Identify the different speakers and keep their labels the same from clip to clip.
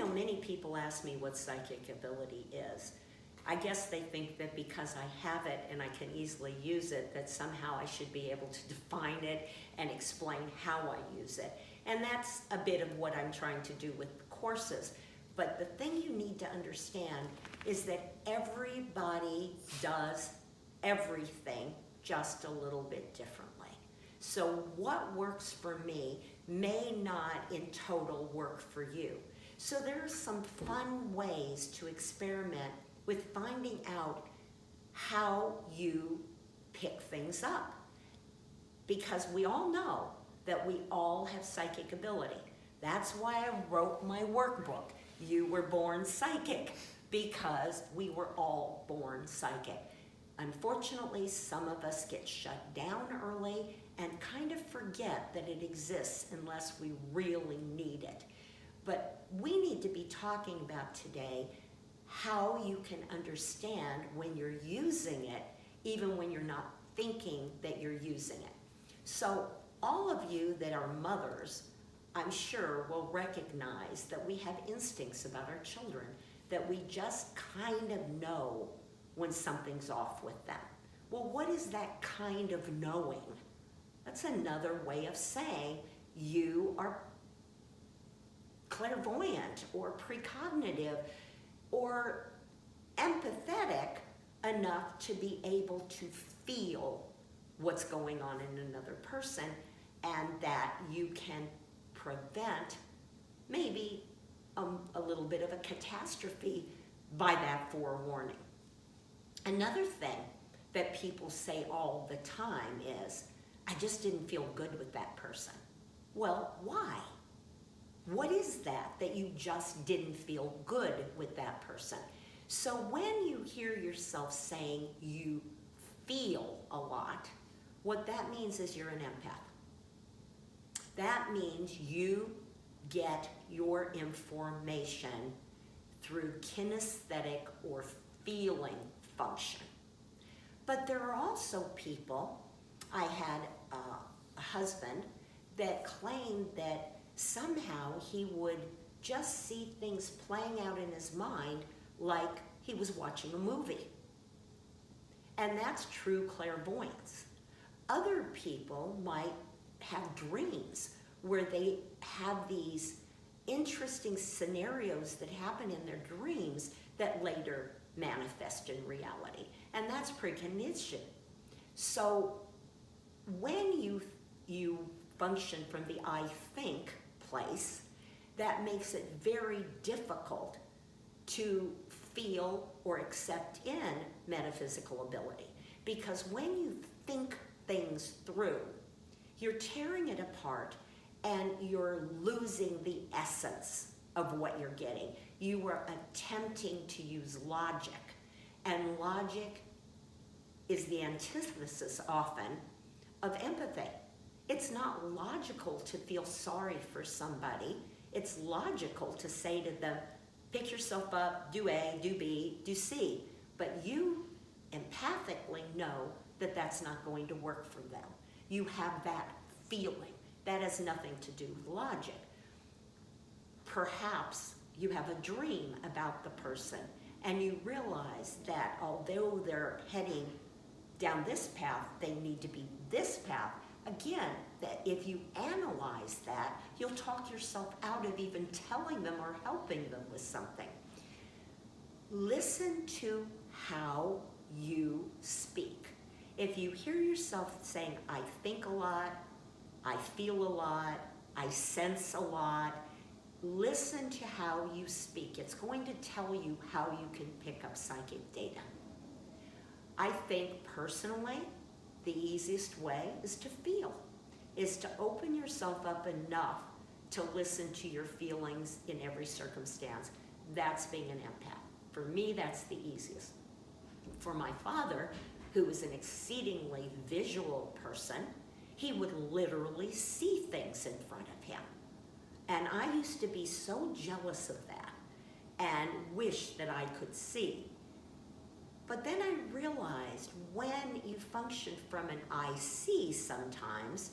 Speaker 1: know many people ask me what psychic ability is. I guess they think that because I have it and I can easily use it, that somehow I should be able to define it and explain how I use it. And that's a bit of what I'm trying to do with the courses. But the thing you need to understand is that everybody does everything just a little bit differently. So what works for me may not in total work for you. So there are some fun ways to experiment with finding out how you pick things up. Because we all know that we all have psychic ability. That's why I wrote my workbook, You Were Born Psychic, because we were all born psychic. Unfortunately, some of us get shut down early and kind of forget that it exists unless we really need it. But we need to be talking about today how you can understand when you're using it, even when you're not thinking that you're using it. So all of you that are mothers, I'm sure, will recognize that we have instincts about our children, that we just kind of know when something's off with them. Well, what is that kind of knowing? That's another way of saying you are clairvoyant or precognitive or empathetic enough to be able to feel what's going on in another person, and that you can prevent maybe a little bit of a catastrophe by that forewarning. Another thing that people say all the time is, I just didn't feel good with that person. Well, why? What is that you just didn't feel good with that person? So when you hear yourself saying you feel a lot, what that means is you're an empath. That means you get your information through kinesthetic or feeling function. But there are also people, I had a husband that claimed that somehow he would just see things playing out in his mind like he was watching a movie. And that's true clairvoyance. Other people might have dreams where they have these interesting scenarios that happen in their dreams that later manifest in reality. And that's precognition. So when you function from the I think place, that makes it very difficult to feel or accept in metaphysical ability. Because when you think things through, you're tearing it apart and you're losing the essence of what you're getting. You are attempting to use logic, and logic is the antithesis often of empathy. It's not logical to feel sorry for somebody. It's logical to say to them, pick yourself up, do A, do B, do C. But you empathically know that that's not going to work for them. You have that feeling. That has nothing to do with logic. Perhaps you have a dream about the person and you realize that although they're heading down this path, they need to be this path. Again, that if you analyze that, you'll talk yourself out of even telling them or helping them with something. Listen to how you speak. If you hear yourself saying, I think a lot, I feel a lot, I sense a lot, listen to how you speak. It's going to tell you how you can pick up psychic data. I think personally, the easiest way is to feel, is to open yourself up enough to listen to your feelings in every circumstance. That's being an empath. For me, that's the easiest. For my father, who was an exceedingly visual person, he would literally see things in front of him. And I used to be so jealous of that and wish that I could see. But then I realized when you function from an I see sometimes,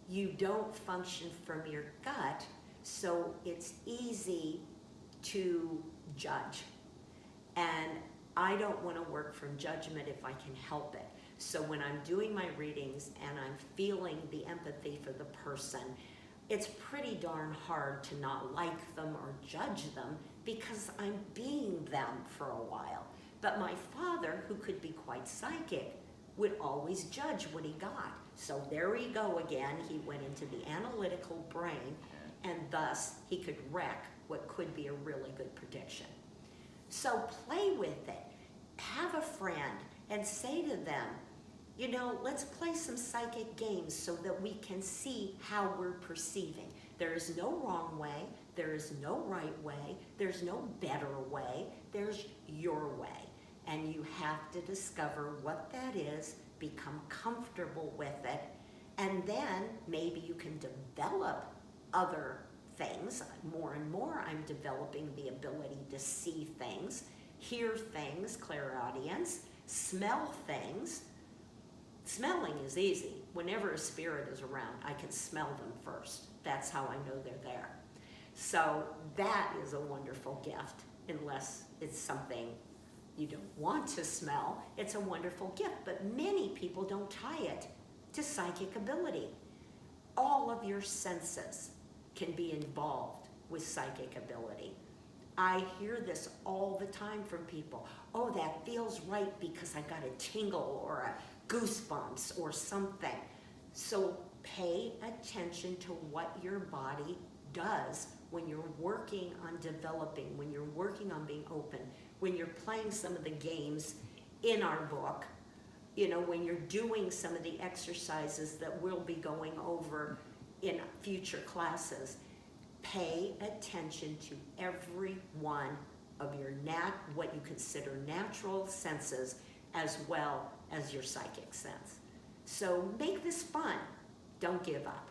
Speaker 1: you don't function from your gut, so it's easy to judge. And I don't want to work from judgment if I can help it. So when I'm doing my readings and I'm feeling the empathy for the person, it's pretty darn hard to not like them or judge them because I'm being them for a while. But my father, who could be quite psychic, would always judge what he got. So there we go again. He went into the analytical brain, and thus he could wreck what could be a really good prediction. So play with it. Have a friend and say to them, you know, let's play some psychic games so that we can see how we're perceiving. There is no wrong way. There is no right way. There's no better way. There's your way. And you have to discover what that is, become comfortable with it, and then maybe you can develop other things. More and more, I'm developing the ability to see things, hear things, clairaudience, smell things. Smelling is easy. Whenever a spirit is around, I can smell them first. That's how I know they're there. So that is a wonderful gift, unless it's something you don't want to smell. It's a wonderful gift, but many people don't tie it to psychic ability. All of your senses can be involved with psychic ability. I hear this all the time from people. Oh, that feels right because I got a tingle or a goosebumps or something. So pay attention to what your body does when you're working on developing, when you're working on being open, when you're playing some of the games in our book, you know, when you're doing some of the exercises that we'll be going over in future classes. Pay attention to every one of your what you consider natural senses as well as your psychic sense. So make this fun. Don't give up.